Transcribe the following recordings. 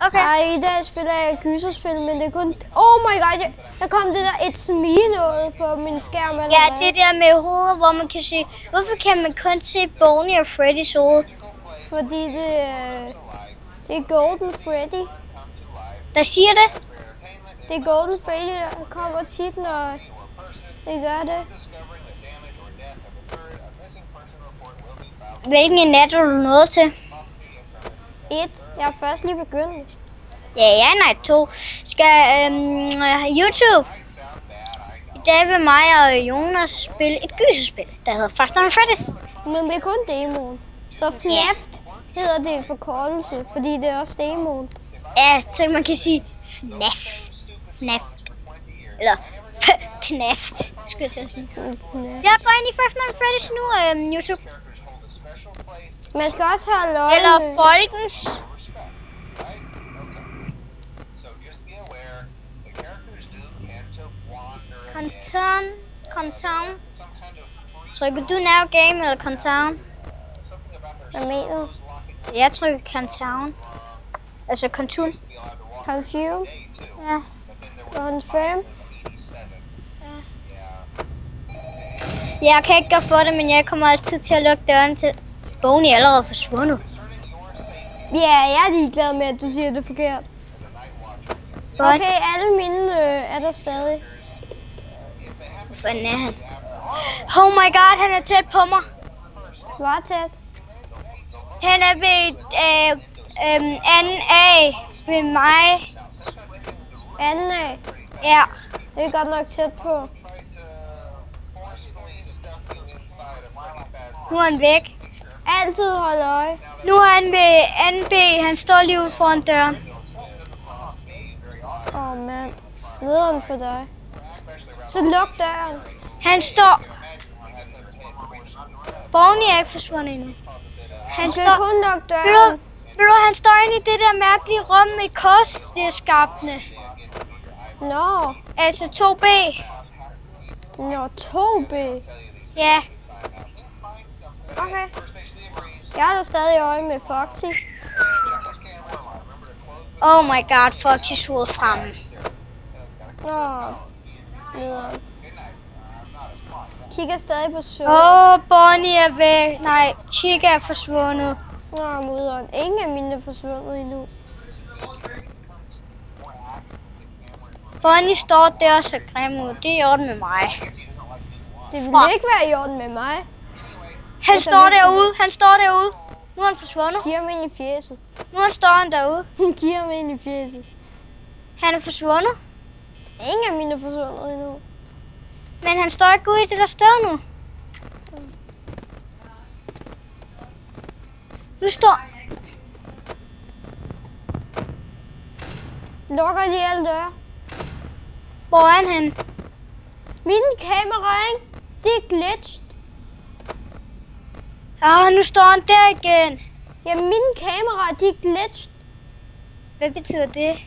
Okay. Nej, i dag spiller jeg gyserspil, men det er kun... Oh my god, der kom det der It's Me noget på min skærm. Eller Ja, hvad? det der med hovedet, hvor man kan se... Hvorfor kan man kun se Bonnie og Freddys hoved? Fordi det er Golden Freddy. Der siger det? Det er Golden Freddy, der kommer tit, når det gør det. Hvilken nat er du nået til? 1. Jeg er først lige begyndt. Ja, nej, 2. Skal YouTube. I dag vil mig og Jonas spille et gyserspil, der hedder Five Nights at Freddy's. Men det er kun demoen. Så FNAF hedder det forkortelse, fordi det er også demoen. Ja, så man kan sige FNAF. FNAF. Eller KNAF, skulle jeg sige. Jeg går ind i Five Nights at Freddy's nu, YouTube. Man skal også holde øje Eller med... Folkens. Contown. Trykker du now game eller Contown? Hvad mener du? Jeg trykker Contown. Altså Contown. Confirm? Ja. Confirm? Jeg kan ikke gøre for det, men jeg kommer altid til at lukke døren til. Bonnie er allerede forsvundet. Ja, jeg er ligeglad med, at du siger det forkert. Okay, alle mine er der stadig. Hvor fanden er han? Oh my god, han er tæt på mig. Hvor tæt? Han er ved anden A ved mig. Anden af. Ja. Det er godt nok tæt på. Nu er han væk. Altid holde øje. Nu er han ved anden B. Han står lige ude foran døren. Åh, mand. Nederen for dig. Så luk døren. Han står... Bonnie er ikke forsvundet endnu. Han Du skal kun lukke døren. Ved du, han står inde i det der mærkelige rum med korsskabene. Nå. Altså 2B. Nå, 2B. Ja. Okay. Jeg har da stadig øje med Foxy. Oh my god, Foxy's hoved fremme. Nå. Nederen. Kigger stadig på søvn. Bonnie er væk. Nej, Chica er forsvundet. Nå, moderen. Ingen af mine er forsvundet endnu. Bonnie står der og ser grim ud. Det er i orden med mig. Det ville ikke være i orden med mig. Han står derude. Han står derude. Nu er han forsvundet. Giv ham ind i fjeset. Nu står han derude. Giv ham ind i fjeset. Han er forsvundet. Ingen af mine er forsvundet endnu. Men han står ikke ude i det der sted nu. Nu står... Lukker de alle døre? Hvor er han henne? Mine kamera, ikke? Det er glitched. Nu står han der igen. Jamen, mine kameraer, de er glitched. Hvad betyder det?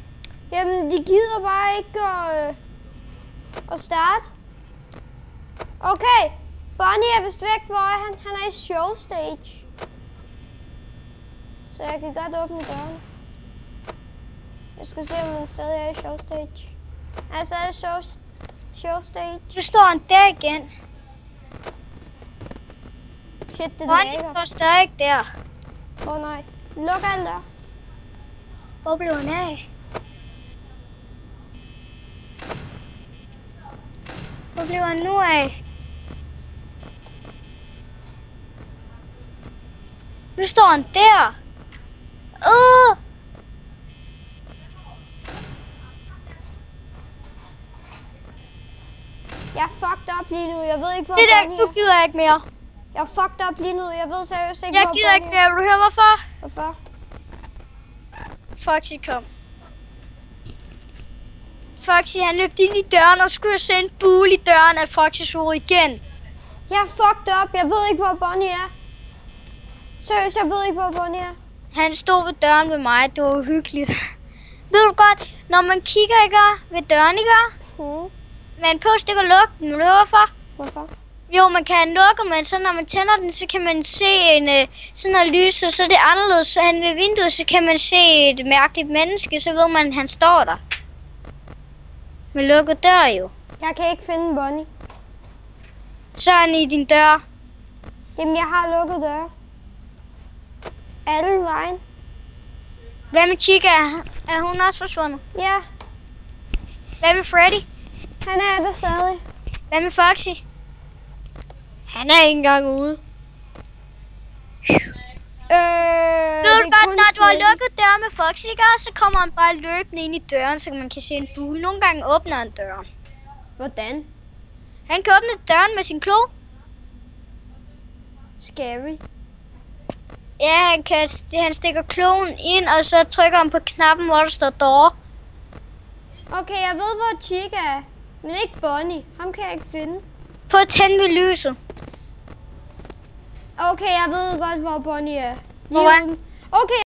Jamen, de gider bare ikke at starte. Okay, Bonnie er vist væk. Hvor er han? Han er i show stage. Så jeg kan godt åbne døren. Jeg skal se, om han stadig er i show stage. Han er stadig i show stage. Nu står han der igen. Shit, det Bonnie lækker. står stadig der. Nej. Luk alle der. Hvor blev han af? Hvor blev han nu af? Nu står han der. Jeg er fucked up lige nu. Jeg ved ikke, hvor Det der, Bonnie du er. gider ikke mere. Jeg er fucked up lige nu. Jeg ved seriøst ikke, Jeg hvor gider ikke Bonnie er. mere. Vil du høre hvorfor? Hvorfor? Foxy kom. Foxy han løb ind i døren og skulle se en bule i døren af Foxys hoved igen. Jeg er fucked up. Jeg ved ikke, hvor Bonnie er. Seriøst, jeg ved ikke, hvor Bonnie er. Han stod ved døren ved mig. Det var uhyggeligt. Ved du godt, når man kigger ikke ved døren, ikke? Men påst ikke at lukke den. Vil du høre hvorfor? Hvorfor? Jo, man kan lukke, men så når man tænder den, så kan man se sådan noget lys, og så er det anderledes. Så han ved vinduet, så kan man se et mærkeligt menneske, så ved man, at han står der. Med lukket dør jo. Jeg kan ikke finde Bonnie. Så er han i din dør. Jamen, jeg har lukket døre. Alle vejen. Hvad med Chica? Er hun også forsvundet? Ja, Hvad med Freddy? han er der stadig. Hvad med Foxy? Han er ikke engang ude. Ved du godt, når du har lukket døren med Foxy, ikke? Så kommer han bare løbende ind i døren, så man kan se en bule. Nogle gange åbner han døren. Hvordan? Han kan åbne døren med sin klo. Scary. Ja, han stikker kloen ind, og så trykker han på knappen, hvor der står door. Okay, jeg ved, hvor Chica er. Men ikke Bonnie. Ham kan jeg ikke finde. På at tænde ved lyset. Okay, jeg ved godt, hvor Bonnie er. Hvor er? Okay,